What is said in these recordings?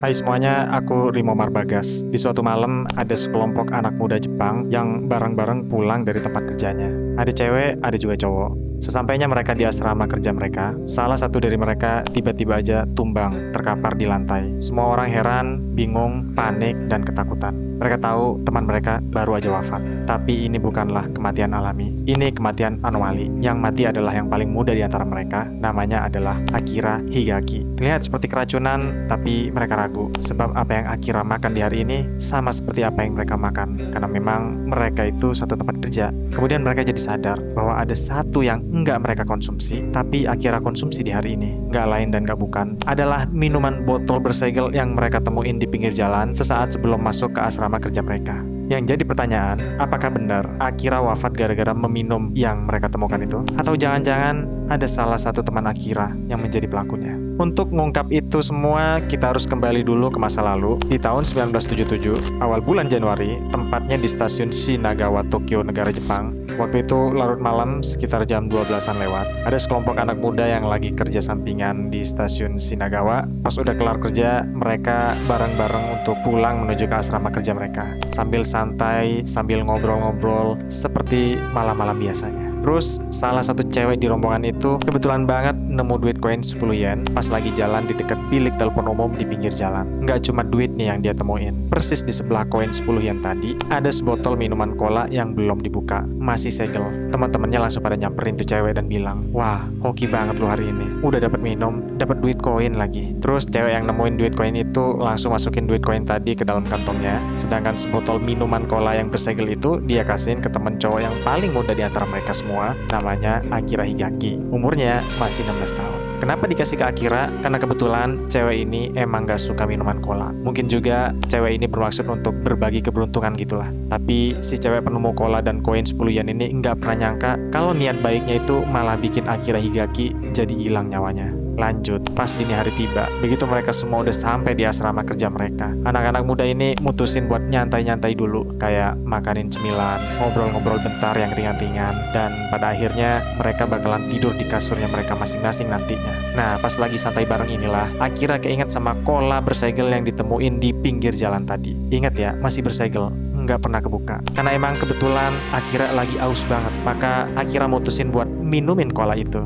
Hai semuanya, aku Rimo Marbagas. Di suatu malam, ada sekelompok anak muda Jepang yang bareng-bareng pulang dari tempat kerjanya. Ada cewek, ada juga cowok. Sesampainya mereka di asrama kerja mereka, salah satu dari mereka tiba-tiba aja tumbang, terkapar di lantai. Semua orang heran, bingung, panik, dan ketakutan. Mereka tahu teman mereka baru aja wafat. Tapi ini bukanlah kematian alami. Ini kematian anomali. Yang mati adalah yang paling muda di antara mereka. Namanya adalah Akira Higaki. Terlihat seperti keracunan, tapi mereka ragu. Sebab apa yang Akira makan di hari ini sama seperti apa yang mereka makan. Karena memang mereka itu satu tempat kerja. Kemudian mereka jadi sadar bahwa ada satu yang enggak mereka konsumsi, tapi Akira konsumsi di hari ini. Enggak lain dan enggak bukan. Adalah minuman botol bersegel yang mereka temuin di pinggir jalan sesaat sebelum masuk ke asrama kerja mereka. Yang jadi pertanyaan, apakah benar Akira wafat gara-gara meminum yang mereka temukan itu? Atau jangan-jangan ada salah satu teman Akira yang menjadi pelakunya? Untuk mengungkap itu semua, kita harus kembali dulu ke masa lalu. Di tahun 1977, awal bulan Januari, tempatnya di stasiun Shinagawa, Tokyo, negara Jepang. Waktu itu larut malam, sekitar jam 12-an lewat. Ada sekelompok anak muda yang lagi kerja sampingan di stasiun Shinagawa. Pas udah kelar kerja, mereka bareng-bareng untuk pulang menuju ke asrama kerja mereka. Sambil santai, sambil ngobrol-ngobrol, seperti malam-malam biasanya. Terus salah satu cewek di rombongan itu kebetulan banget nemu duit koin 10 yen pas lagi jalan di dekat bilik telepon umum di pinggir jalan. Nggak cuma duit nih yang dia temuin. Persis di sebelah koin 10 yen tadi ada sebotol minuman cola yang belum dibuka, masih segel. Teman-temannya langsung pada nyamperin tuh cewek dan bilang, "Wah, hoki banget lu hari ini. Udah dapat minum, dapat duit koin lagi." Terus cewek yang nemuin duit koin itu langsung masukin duit koin tadi ke dalam kantongnya. Sedangkan sebotol minuman cola yang bersegel itu dia kasihin ke temen cowok yang paling muda di antara mereka semua, namanya Akira Higaki. Umurnya masih 16 tahun. Kenapa dikasih ke Akira? Karena kebetulan cewek ini emang gak suka minuman cola. Mungkin juga cewek ini bermaksud untuk berbagi keberuntungan gitulah. Tapi si cewek penemu cola dan koin 10 yen ini nggak pernah nyangka kalau niat baiknya itu malah bikin Akira Higaki jadi hilang nyawanya. Lanjut, pas dini hari tiba, begitu mereka semua udah sampai di asrama kerja mereka. Anak-anak muda ini mutusin buat nyantai-nyantai dulu, kayak makanin cemilan, ngobrol-ngobrol bentar yang ringan-ringan, dan pada akhirnya mereka bakalan tidur di kasurnya mereka masing-masing nantinya. Nah, pas lagi santai bareng inilah, Akira keinget sama cola bersegel yang ditemuin di pinggir jalan tadi. Ingat ya, masih bersegel, nggak pernah kebuka. Karena emang kebetulan Akira lagi aus banget, maka Akira mutusin buat minumin cola itu.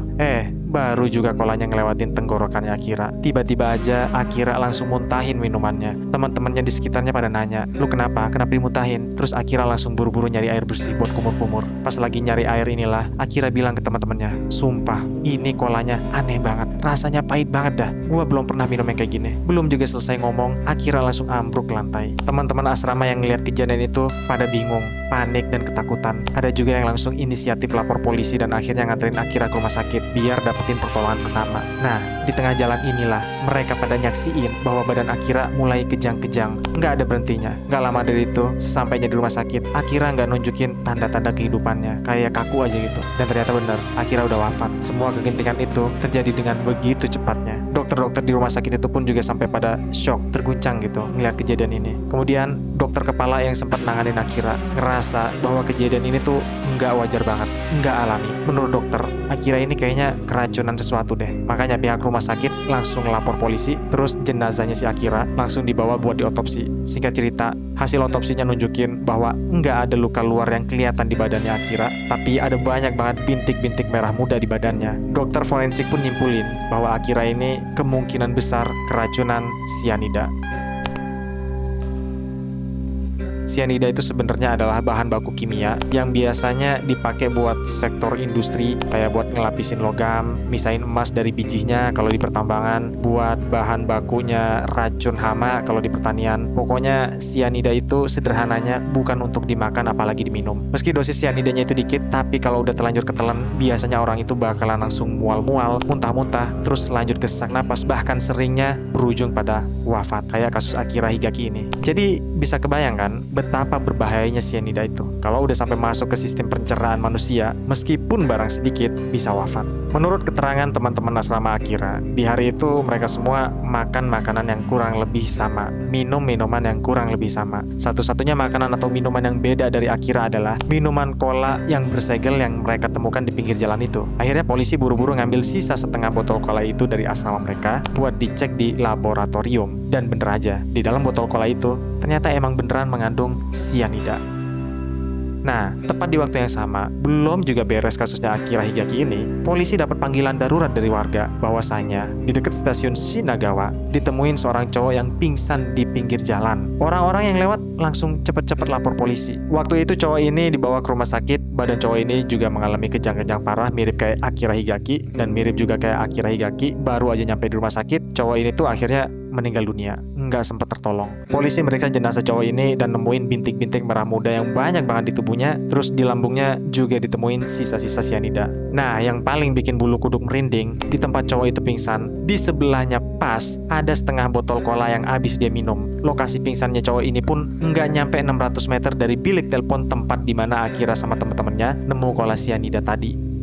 Baru juga kolanya ngelewatin tenggorokannya Akira, tiba-tiba aja Akira langsung muntahin minumannya. Teman-temannya di sekitarnya pada nanya, "Lu kenapa? Kenapa dimuntahin?" Terus Akira langsung buru-buru nyari air bersih buat kumur-kumur. Pas lagi nyari air inilah, Akira bilang ke teman-temannya, "Sumpah, ini kolanya aneh banget. Rasanya pahit banget dah. Gua belum pernah minum yang kayak gini." Belum juga selesai ngomong, Akira langsung ambruk ke lantai. Teman-teman asrama yang ngeliat kejadian itu pada bingung, panik, dan ketakutan. Ada juga yang langsung inisiatif lapor polisi dan akhirnya nganterin Akira ke rumah sakit biar dapetin pertolongan pertama. Nah, di tengah jalan inilah mereka pada nyaksiin bahwa badan Akira mulai kejang-kejang. Nggak ada berhentinya. Nggak lama dari itu, sesampainya di rumah sakit, Akira nggak nunjukin tanda-tanda kehidupannya. Kayak kaku aja gitu. Dan ternyata benar, Akira udah wafat. Semua kegentingan itu terjadi dengan begitu cepatnya. Dokter-dokter di rumah sakit itu pun juga sampai pada shock, terguncang gitu ngeliat kejadian ini. Kemudian dokter kepala yang sempat nanganin Akira ngerasa bahwa kejadian ini tuh nggak wajar banget, nggak alami. Menurut dokter, Akira ini kayaknya keracunan sesuatu deh. Makanya pihak rumah sakit langsung lapor polisi, terus jenazahnya si Akira langsung dibawa buat diotopsi. Singkat cerita, hasil otopsinya nunjukin bahwa nggak ada luka luar yang kelihatan di badannya Akira, tapi ada banyak banget bintik-bintik merah muda di badannya. Dokter forensik pun nyimpulin bahwa Akira ini kemungkinan besar keracunan sianida. Sianida itu sebenarnya adalah bahan baku kimia yang biasanya dipakai buat sektor industri, kayak buat ngelapisin logam, misahin emas dari bijinya kalau di pertambangan, buat bahan bakunya racun hama kalau di pertanian. Pokoknya sianida itu sederhananya bukan untuk dimakan apalagi diminum. Meski dosis sianidanya itu dikit, tapi kalau udah terlanjur ketelan, biasanya orang itu bakalan langsung mual-mual, muntah-muntah, terus lanjut ke sesak napas, bahkan seringnya berujung pada wafat, kayak kasus Akira Higaki ini. Jadi bisa kebayang kan betapa berbahayanya cyanida itu. Kalau udah sampai masuk ke sistem pencernaan manusia, meskipun barang sedikit, bisa wafat. Menurut keterangan teman-teman asrama Akira, di hari itu mereka semua makan makanan yang kurang lebih sama, minum minuman yang kurang lebih sama. Satu-satunya makanan atau minuman yang beda dari Akira adalah minuman cola yang bersegel yang mereka temukan di pinggir jalan itu. Akhirnya polisi buru-buru ngambil sisa setengah botol cola itu dari asrama mereka buat dicek di laboratorium. Dan bener aja, di dalam botol cola itu ternyata emang beneran mengandung cyanida. Nah, tepat di waktu yang sama, belum juga beres kasusnya Akira Higaki ini, polisi dapat panggilan darurat dari warga bahwasanya di dekat stasiun Shinagawa ditemuin seorang cowok yang pingsan di pinggir jalan. Orang-orang yang lewat langsung cepet-cepet lapor polisi. Waktu itu cowok ini dibawa ke rumah sakit. Badan cowok ini juga mengalami kejang-kejang parah, mirip kayak Akira Higaki dan mirip juga kayak Akira Higaki. Baru aja nyampe di rumah sakit, cowok ini tuh akhirnya meninggal dunia, nggak sempat tertolong. Polisi meriksa jenazah cowok ini dan nemuin bintik-bintik merah muda yang banyak banget di tubuhnya, terus di lambungnya juga ditemuin sisa-sisa cyanida. Nah, yang paling bikin bulu kuduk merinding, di tempat cowok itu pingsan, di sebelahnya pas ada setengah botol cola yang habis dia minum. Lokasi pingsannya cowok ini pun nggak nyampe 600 meter dari bilik telepon tempat di mana Akira sama teman-temannya nemu cola cyanida tadi.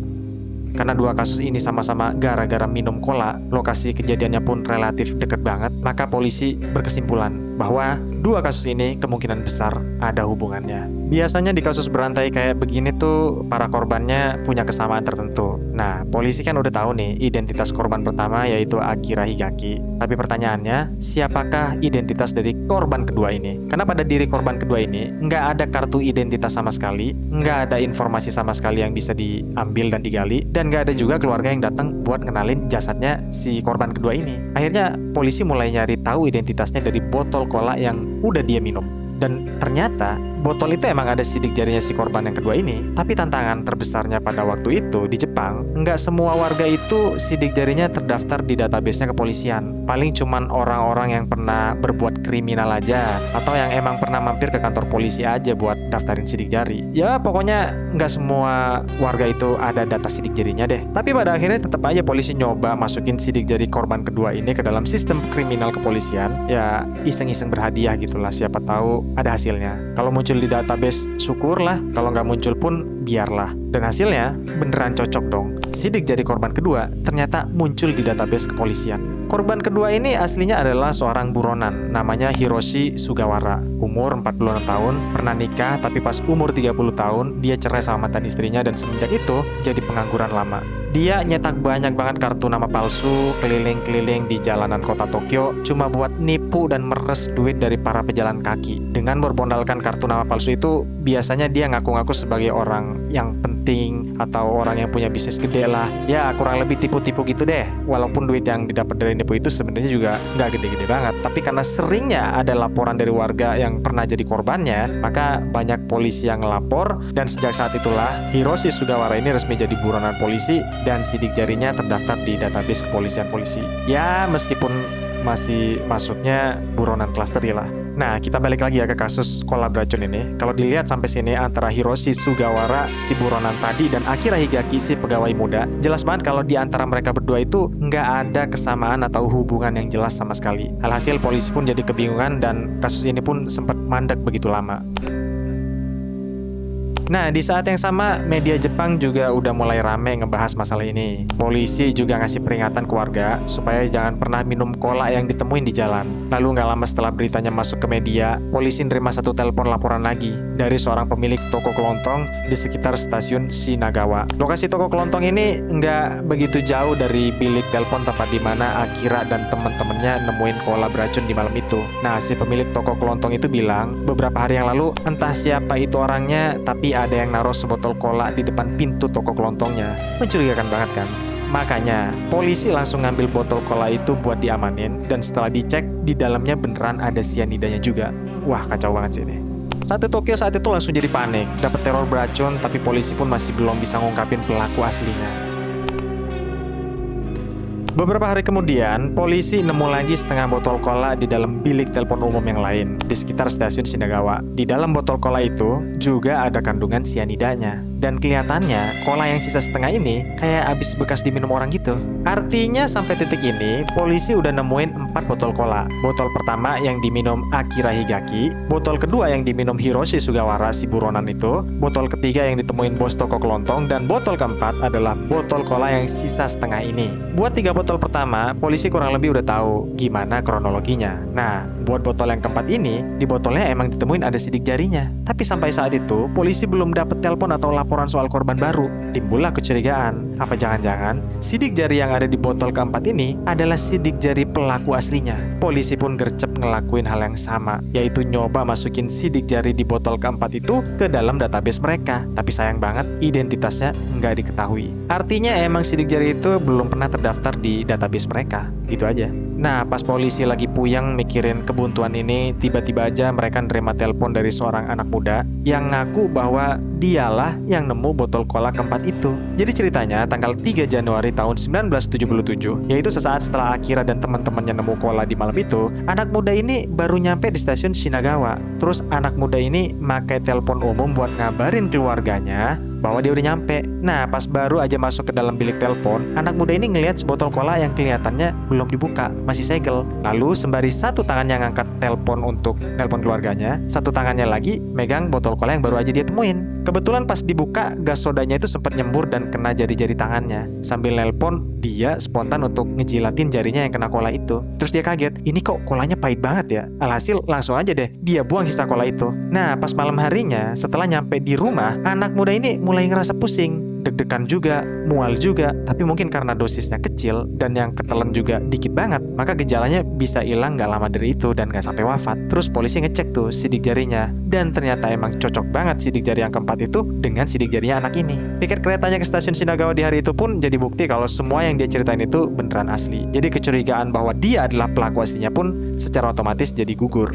Karena dua kasus ini sama-sama gara-gara minum cola, lokasi kejadiannya pun relatif dekat banget, maka polisi berkesimpulan bahwa dua kasus ini kemungkinan besar ada hubungannya. Biasanya di kasus berantai kayak begini tuh para korbannya punya kesamaan tertentu. Nah, polisi kan udah tahu nih identitas korban pertama yaitu Akira Higaki. Tapi pertanyaannya, siapakah identitas dari korban kedua ini? Karena pada diri korban kedua ini nggak ada kartu identitas sama sekali, nggak ada informasi sama sekali yang bisa diambil dan digali, dan nggak ada juga keluarga yang datang buat ngenalin jasadnya si korban kedua ini. Akhirnya polisi mulai nyari tahu identitasnya dari botol cola yang udah dia minum. Dan ternyata botol itu emang ada sidik jarinya si korban yang kedua ini. Tapi tantangan terbesarnya pada waktu itu di Jepang, nggak semua warga itu sidik jarinya terdaftar di database-nya kepolisian. Paling cuman orang-orang yang pernah berbuat kriminal aja, atau yang emang pernah mampir ke kantor polisi aja buat daftarin sidik jari. Ya pokoknya nggak semua warga itu ada data sidik jarinya deh. Tapi pada akhirnya tetap aja polisi nyoba masukin sidik jari korban kedua ini ke dalam sistem kriminal kepolisian. Ya iseng-iseng berhadiah gitulah, siapa tahu ada hasilnya. Kalau muncul di database, syukurlah. Kalau nggak muncul pun, biarlah. Dan hasilnya beneran cocok dong. Sidik jari korban kedua ternyata muncul di database kepolisian. Korban kedua ini aslinya adalah seorang buronan, namanya Hiroshi Sugawara. Umur 46 tahun, pernah nikah, tapi pas umur 30 tahun, dia cerai sama mantan istrinya dan semenjak itu jadi pengangguran lama. Dia nyetak banyak banget kartu nama palsu, keliling-keliling di jalanan kota Tokyo, cuma buat nipu dan meres duit dari para pejalan kaki. Dengan bermodalkan kartu nama palsu itu, biasanya dia ngaku-ngaku sebagai orang yang penting atau orang yang punya bisnis gede lah. Ya kurang lebih tipu-tipu gitu deh. Walaupun duit yang didapat dari nipu itu sebenarnya juga nggak gede-gede banget. Tapi karena seringnya ada laporan dari warga yang pernah jadi korbannya, maka banyak polisi yang ngelapor. Dan sejak saat itulah Hiroshi Sugawara ini resmi jadi buronan polisi dan sidik jarinya terdaftar di database kepolisian polisi. Ya meskipun masih masuknya buronan kelas 3 lah. Nah, kita balik lagi ya ke kasus cola beracun ini. Kalau dilihat sampai sini antara Hiroshi Sugawara, si buronan tadi, dan Akira Higaki, si pegawai muda, jelas banget kalau di antara mereka berdua itu nggak ada kesamaan atau hubungan yang jelas sama sekali. Alhasil polisi pun jadi kebingungan dan kasus ini pun sempat mandek begitu lama. Nah, di saat yang sama, media Jepang juga udah mulai rame ngebahas masalah ini. Polisi juga ngasih peringatan ke warga supaya jangan pernah minum cola yang ditemuin di jalan. Lalu nggak lama setelah beritanya masuk ke media, polisi nerima satu telepon laporan lagi dari seorang pemilik toko kelontong di sekitar stasiun Shinagawa. Lokasi toko kelontong ini nggak begitu jauh dari bilik telepon tempat di mana Akira dan teman-temannya nemuin cola beracun di malam itu. Nah, si pemilik toko kelontong itu bilang, beberapa hari yang lalu, entah siapa itu orangnya, tapi ada yang naruh sebotol cola di depan pintu toko kelontongnya. Mencurigakan banget kan? Makanya, polisi langsung ngambil botol cola itu buat diamanin, dan setelah dicek, di dalamnya beneran ada cyanidanya juga. Wah, kacau banget sih ini. Satu Tokyo saat itu langsung jadi panik, dapat teror beracun, tapi polisi pun masih belum bisa ngungkapin pelaku aslinya. Beberapa hari kemudian, polisi nemu lagi setengah botol cola di dalam bilik telepon umum yang lain di sekitar stasiun Shinagawa. Di dalam botol cola itu juga ada kandungan cyanidanya. Dan kelihatannya cola yang sisa setengah ini kayak abis bekas diminum orang gitu. Artinya sampai titik ini polisi udah nemuin 4 botol cola. Botol pertama yang diminum Akira Higaki, botol kedua yang diminum Hiroshi Sugawara si buronan itu, botol ketiga yang ditemuin bos toko kelontong, dan botol keempat adalah botol cola yang sisa setengah ini. Buat 3 botol pertama, polisi kurang lebih udah tahu gimana kronologinya. Nah, buat botol yang keempat ini, di botolnya emang ditemuin ada sidik jarinya. Tapi sampai saat itu, polisi belum dapet telepon atau laporan soal korban baru. Timbullah kecurigaan. Apa jangan-jangan sidik jari yang ada di botol keempat ini adalah sidik jari pelaku aslinya? Polisi pun gercep ngelakuin hal yang sama, yaitu nyoba masukin sidik jari di botol keempat itu ke dalam database mereka. Tapi sayang banget, identitasnya nggak diketahui. Artinya emang sidik jari itu belum pernah terdaftar di database mereka. Gitu aja. Nah, pas polisi lagi puyeng mikirin kebuntuan ini, tiba-tiba aja mereka nerima telepon dari seorang anak muda yang ngaku bahwa dialah yang nemu botol cola keempat itu. Jadi ceritanya tanggal 3 Januari tahun 1977, yaitu sesaat setelah Akira dan teman-temannya nemu cola di malam itu, anak muda ini baru nyampe di stasiun Shinagawa. Terus anak muda ini pakai telepon umum buat ngabarin keluarganya bahwa dia udah nyampe. Nah, pas baru aja masuk ke dalam bilik telepon, anak muda ini ngelihat sebotol cola yang kelihatannya belum dibuka, masih segel. Lalu sembari satu tangannya ngangkat telepon untuk nelpon keluarganya, satu tangannya lagi megang botol cola yang baru aja dia temuin. Kebetulan pas dibuka, gas sodanya itu sempat nyembur dan kena jari-jari tangannya. Sambil nelpon, dia spontan untuk ngejilatin jarinya yang kena cola itu. Terus dia kaget, ini kok colanya pahit banget ya? Alhasil langsung aja deh, dia buang sisa cola itu. Nah, pas malam harinya, setelah nyampe di rumah, anak muda ini mulai ngerasa pusing, deg-degan juga, mual juga, tapi mungkin karena dosisnya kecil dan yang ketelan juga dikit banget, maka gejalanya bisa hilang gak lama dari itu dan gak sampai wafat. Terus polisi ngecek tuh sidik jarinya, dan ternyata emang cocok banget sidik jari yang keempat itu dengan sidik jarinya anak ini. Tiket keretanya ke stasiun Shinagawa di hari itu pun jadi bukti kalau semua yang dia ceritain itu beneran asli. Jadi kecurigaan bahwa dia adalah pelaku aslinya pun secara otomatis jadi gugur.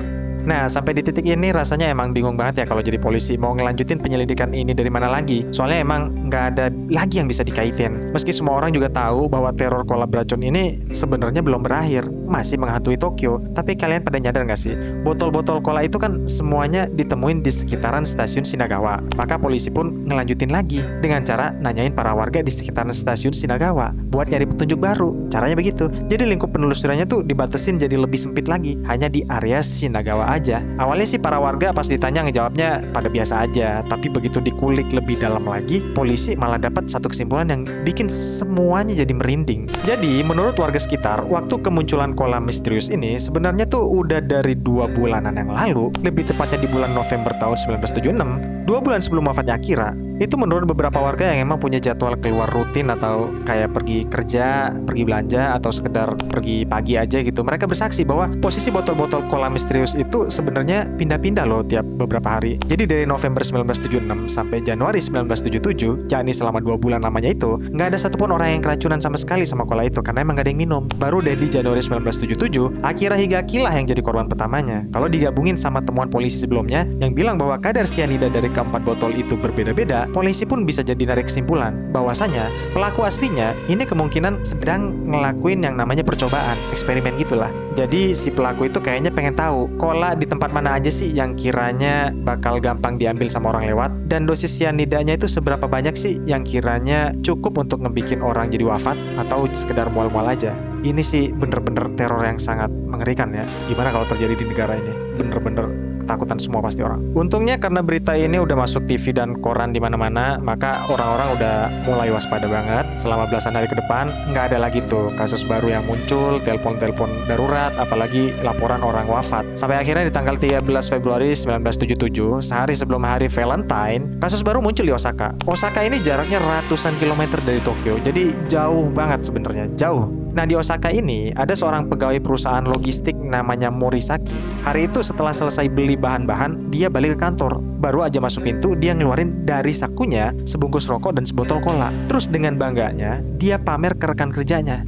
Nah, sampai di titik ini rasanya emang bingung banget ya kalau jadi polisi mau ngelanjutin penyelidikan ini dari mana lagi. Soalnya emang nggak ada lagi yang bisa dikaitin. Meski semua orang juga tahu bahwa teror cola beracun ini sebenarnya belum berakhir, masih menghantui Tokyo. Tapi kalian pada nyadar nggak sih? Botol-botol cola itu kan semuanya ditemuin di sekitaran stasiun Shinagawa. Maka polisi pun ngelanjutin lagi dengan cara nanyain para warga di sekitaran stasiun Shinagawa buat nyari petunjuk baru. Caranya begitu. Jadi lingkup penelusurannya tuh dibatasin jadi lebih sempit lagi, hanya di area Shinagawa aja. Awalnya sih para warga pas ditanya ngejawabnya pada biasa aja, tapi begitu dikulik lebih dalam lagi, polisi malah dapat satu kesimpulan yang bikin semuanya jadi merinding. Jadi menurut warga sekitar, waktu kemunculan cola misterius ini sebenarnya tuh udah dari 2 bulanan yang lalu, lebih tepatnya di bulan November tahun 1976, 2 bulan sebelum wafatnya Akira. Itu menurut beberapa warga yang emang punya jadwal keluar rutin atau kayak pergi kerja, pergi belanja, atau sekedar pergi pagi aja gitu. Mereka bersaksi bahwa posisi botol-botol cola misterius itu sebenarnya pindah-pindah loh tiap beberapa hari. Jadi dari November 1976 sampai Januari 1977, yakni selama 2 bulan lamanya itu, nggak ada satupun orang yang keracunan sama sekali sama cola itu karena emang nggak ada yang minum. Baru deh di Januari 1977, Akira Higaki lah yang jadi korban pertamanya. Kalau digabungin sama temuan polisi sebelumnya yang bilang bahwa kadar sianida dari keempat botol itu berbeda-beda, polisi pun bisa jadi narik kesimpulan bahwasanya pelaku aslinya ini kemungkinan sedang ngelakuin yang namanya percobaan, eksperimen gitulah. Jadi si pelaku itu kayaknya pengen tahu cola di tempat mana aja sih yang kiranya bakal gampang diambil sama orang lewat, dan dosis sianidanya itu seberapa banyak sih yang kiranya cukup untuk ngebikin orang jadi wafat atau sekedar mual-mual aja. Ini sih bener-bener teror yang sangat mengerikan ya. Gimana kalau terjadi di negara ini? Bener-bener ketakutan semua pasti orang. Untungnya karena berita ini udah masuk TV dan koran di mana-mana, maka orang-orang udah mulai waspada banget. Selama belasan hari ke depan, nggak ada lagi tuh kasus baru yang muncul, telepon-telepon darurat, apalagi laporan orang wafat. Sampai akhirnya di tanggal 13 Februari 1977, sehari sebelum hari Valentine, kasus baru muncul di Osaka. Osaka ini jaraknya ratusan kilometer dari Tokyo, jadi jauh banget sebenarnya, jauh. Nah, di Osaka ini ada seorang pegawai perusahaan logistik namanya Morisaki. Hari itu setelah selesai beli bahan-bahan, dia balik ke kantor. Baru aja masuk pintu, dia ngeluarin dari sakunya sebungkus rokok dan sebotol cola. Terus dengan bangganya, dia pamer ke rekan kerjanya.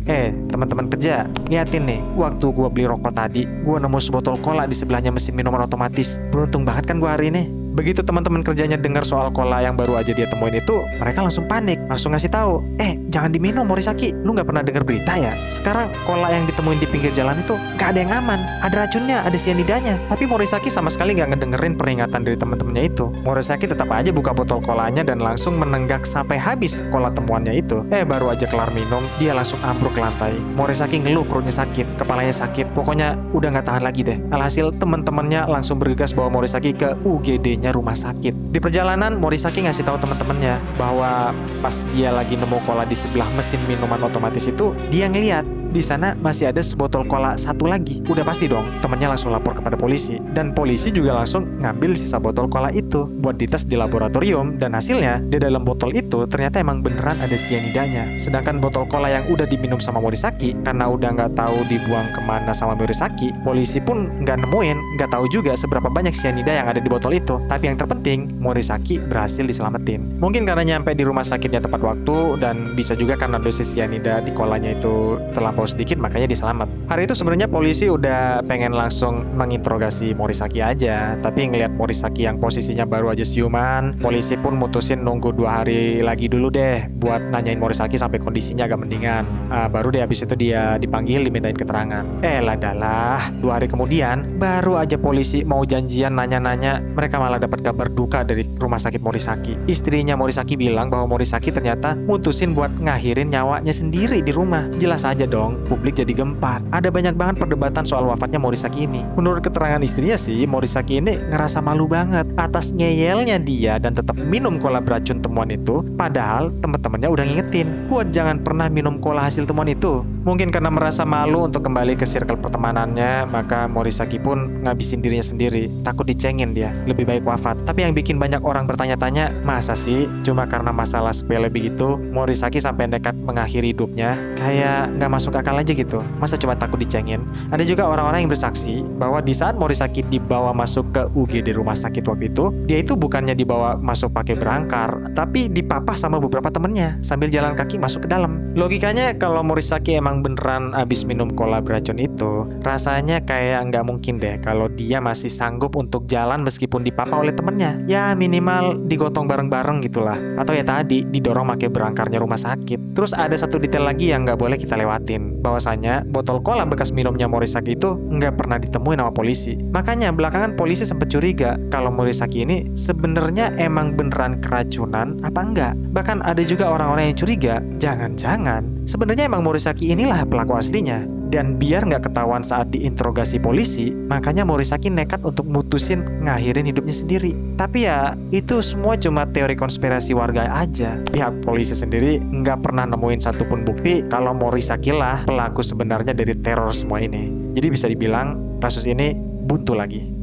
Teman-teman kerja, liatin nih, waktu gua beli rokok tadi, gua nemu sebotol cola di sebelahnya mesin minuman otomatis. Beruntung banget kan gua hari ini. Begitu teman-teman kerjanya dengar soal cola yang baru aja dia temuin itu, mereka langsung panik, langsung ngasih tahu, jangan diminum Morisaki. Lu nggak pernah dengar berita ya? Sekarang cola yang ditemuin di pinggir jalan itu nggak ada yang aman. Ada racunnya, ada cyanidanya. Tapi Morisaki sama sekali nggak ngedengerin peringatan dari teman-temannya itu. Morisaki tetap aja buka botol kolanya dan langsung menenggak sampai habis cola temuannya itu. Baru aja kelar minum, dia langsung ambruk ke lantai. Morisaki ngeluh perutnya sakit, kepalanya sakit. Pokoknya udah nggak tahan lagi deh. Alhasil teman-temannya langsung bergegas bawa Morisaki ke UGD-nya rumah sakit. Di perjalanan, Morisaki ngasih tahu teman-temannya bahwa pas dia lagi nemu cola di sebelah mesin minuman otomatis itu, dia ngeliat di sana masih ada sebotol cola satu lagi. Udah pasti dong, temannya langsung lapor kepada polisi. Dan polisi juga langsung ngambil sisa botol cola itu buat dites di laboratorium. Dan hasilnya, di dalam botol itu ternyata emang beneran ada cyanidanya. Sedangkan botol cola yang udah diminum sama Morisaki, karena udah nggak tahu dibuang kemana sama Morisaki, polisi pun nggak nemuin, nggak tahu juga seberapa banyak cyanida yang ada di botol itu. Tapi yang terpenting, Morisaki berhasil diselamatin. Mungkin karena nyampe di rumah sakitnya tepat waktu, dan bisa juga karena dosis cyanida di kolanya itu terlampau sedikit, makanya diselamat. Hari itu sebenarnya polisi udah pengen langsung menginterogasi Morisaki aja, tapi ngelihat Morisaki yang posisinya baru aja siuman, polisi pun mutusin nunggu 2 hari lagi dulu deh buat nanyain Morisaki sampai kondisinya agak mendingan. Baru deh habis itu dia dipanggil, dimintain keterangan. Ladalah, 2 hari kemudian baru aja polisi mau janjian nanya-nanya, mereka malah dapat kabar duka dari rumah sakit Morisaki. Istrinya Morisaki bilang bahwa Morisaki ternyata mutusin buat ngakhirin nyawanya sendiri di rumah. Jelas aja dong, publik jadi gempar. Ada banyak banget perdebatan soal wafatnya Morisaki ini. Menurut keterangan istrinya sih, Morisaki ini ngerasa malu banget atas ngeyelnya dia dan tetap minum cola beracun temuan itu, padahal teman-temannya udah ngingetin buat jangan pernah minum cola hasil temuan itu. Mungkin karena merasa malu untuk kembali ke circle pertemanannya, maka Morisaki pun ngabisin dirinya sendiri. Takut dicengin dia, lebih baik wafat. Tapi yang bikin banyak orang bertanya-tanya, masa sih cuma karena masalah sepele begitu Morisaki sampai nekat mengakhiri hidupnya? Kayak nggak masuk akal aja gitu. Masa cuma takut dicengin? Ada juga orang-orang yang bersaksi bahwa di saat Morisaki dibawa masuk ke UGD rumah sakit waktu itu, dia itu bukannya dibawa masuk pakai berangkar, tapi dipapah sama beberapa temennya sambil jalan kaki masuk ke dalam. Logikanya kalau Morisaki emang beneran abis minum cola beracun itu, rasanya kayak nggak mungkin deh kalau dia masih sanggup untuk jalan meskipun dipapah oleh temennya. Ya minimal digotong bareng-bareng gitulah. Atau ya tadi didorong pakai berangkarnya rumah sakit. Terus ada satu detail lagi yang nggak boleh kita lewatin, bahwasanya botol cola bekas minumnya Morisaki itu nggak pernah ditemuin sama polisi. Makanya belakangan polisi sempat curiga kalau Morisaki ini sebenarnya emang beneran keracunan apa enggak. Bahkan ada juga orang-orang yang curiga, jangan-jangan sebenarnya emang Morisaki inilah pelaku aslinya. Dan biar nggak ketahuan saat diinterogasi polisi, makanya Morisaki nekat untuk mutusin ngakhirin hidupnya sendiri. Tapi ya, itu semua cuma teori konspirasi warga aja. Pihak polisi sendiri nggak pernah nemuin satupun bukti kalau Morisaki lah pelaku sebenarnya dari teror semua ini. Jadi bisa dibilang, kasus ini buntu lagi.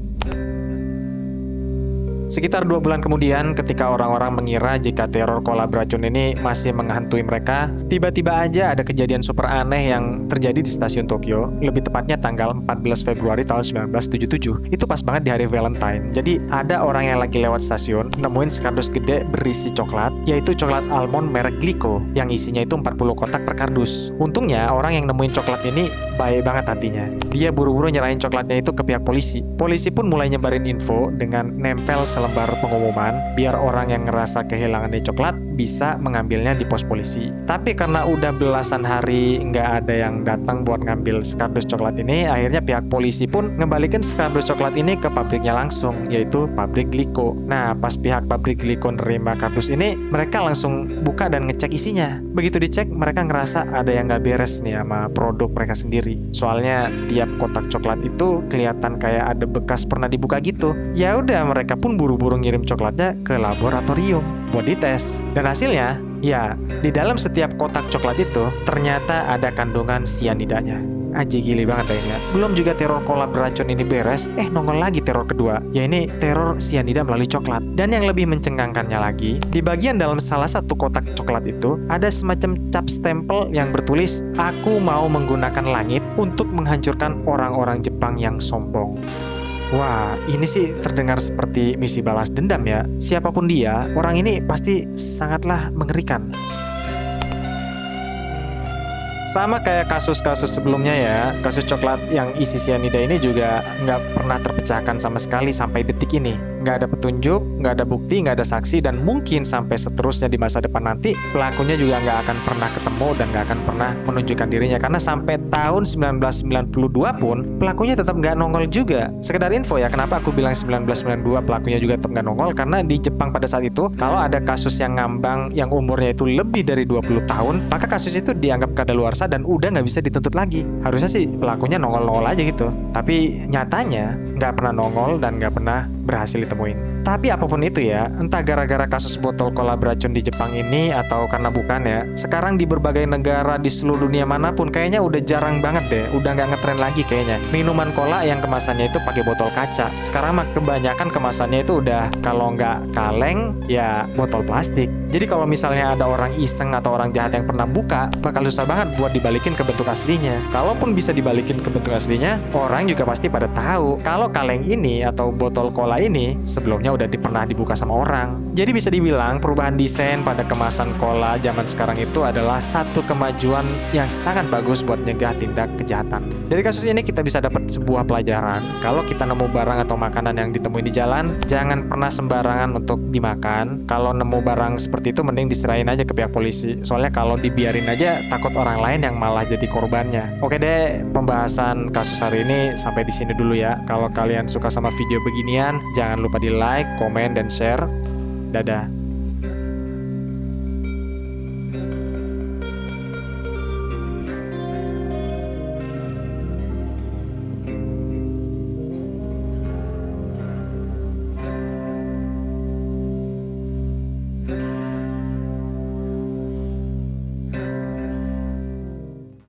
Sekitar 2 bulan kemudian, ketika orang-orang mengira jika teror cola beracun ini masih menghantui mereka, tiba-tiba aja ada kejadian super aneh yang terjadi di stasiun Tokyo, lebih tepatnya tanggal 14 Februari tahun 1977. Itu pas banget di hari Valentine. Jadi ada orang yang lagi lewat stasiun, nemuin sekardus gede berisi coklat, yaitu coklat almond merek Glico, yang isinya itu 40 kotak per kardus. Untungnya orang yang nemuin coklat ini baik banget hatinya. Dia buru-buru nyerahin coklatnya itu ke pihak polisi. Polisi pun mulai nyebarin info dengan nempel selembar pengumuman biar orang yang ngerasa kehilangan nih coklat bisa mengambilnya di pos polisi. Tapi karena udah belasan hari nggak ada yang datang buat ngambil sekardus coklat ini, akhirnya pihak polisi pun ngembalikan sekardus coklat ini ke pabriknya langsung, yaitu pabrik Glico. Nah, pas pihak pabrik Glico nerima kardus ini, mereka langsung buka dan ngecek isinya. Begitu dicek, mereka ngerasa ada yang nggak beres nih sama produk mereka sendiri. Soalnya tiap kotak coklat itu kelihatan kayak ada bekas pernah dibuka gitu. Ya udah, mereka pun buru-buru ngirim coklatnya ke laboratorium buat dites. Dan hasilnya, ya di dalam setiap kotak coklat itu ternyata ada kandungan cyanidanya. Aji gili banget ya. Belum juga teror cola beracun ini beres, nongol lagi teror kedua, ya ini teror cyanida melalui coklat. Dan yang lebih mencengangkannya lagi, di bagian dalam salah satu kotak coklat itu ada semacam cap stempel yang bertulis, "Aku mau menggunakan langit untuk menghancurkan orang-orang Jepang yang sombong." Wah, ini sih terdengar seperti misi balas dendam ya. Siapapun dia, orang ini pasti sangatlah mengerikan. Sama kayak kasus-kasus sebelumnya ya, kasus coklat yang isi cyanida ini juga nggak pernah terpecahkan sama sekali sampai detik ini. nggak ada petunjuk, nggak ada bukti, nggak ada saksi, dan mungkin sampai seterusnya di masa depan nanti pelakunya juga nggak akan pernah ketemu dan nggak akan pernah menunjukkan dirinya, karena sampai tahun 1992 pun pelakunya tetap nggak nongol juga. Sekedar info ya, kenapa aku bilang 1992 pelakunya juga tetap nggak nongol, karena di Jepang pada saat itu kalau ada kasus yang ngambang yang umurnya itu lebih dari 20 tahun, maka kasus itu dianggap kadaluarsa dan udah nggak bisa dituntut lagi. Harusnya sih pelakunya nongol-nongol aja gitu, tapi nyatanya nggak pernah nongol dan nggak pernah berhasil ditemuin. Tapi apapun itu ya, entah gara-gara kasus botol cola beracun di Jepang ini atau karena bukan ya, sekarang di berbagai negara di seluruh dunia manapun kayaknya udah jarang banget deh, udah nggak ngetren lagi kayaknya minuman cola yang kemasannya itu pakai botol kaca. Sekarang mah kebanyakan kemasannya itu udah kalau nggak kaleng ya botol plastik. Jadi kalau misalnya ada orang iseng atau orang jahat yang pernah buka, bakal susah banget buat dibalikin ke bentuk aslinya. Kalaupun bisa dibalikin ke bentuk aslinya, orang juga pasti pada tahu kalau kaleng ini atau botol cola ini sebelumnya udah pernah dibuka sama orang. Jadi bisa dibilang perubahan desain pada kemasan cola zaman sekarang itu adalah satu kemajuan yang sangat bagus buat nyegah tindak kejahatan. Dari kasus ini kita bisa dapat sebuah pelajaran. Kalau kita nemu barang atau makanan yang ditemuin di jalan, jangan pernah sembarangan untuk dimakan. Kalau nemu barang seperti itu mending diserahin aja ke pihak polisi. Soalnya kalau dibiarin aja takut orang lain yang malah jadi korbannya. Oke deh, pembahasan kasus hari ini sampai di sini dulu ya. Kalau kalian suka sama video beginian, jangan lupa di like, komen, dan share. Dadah.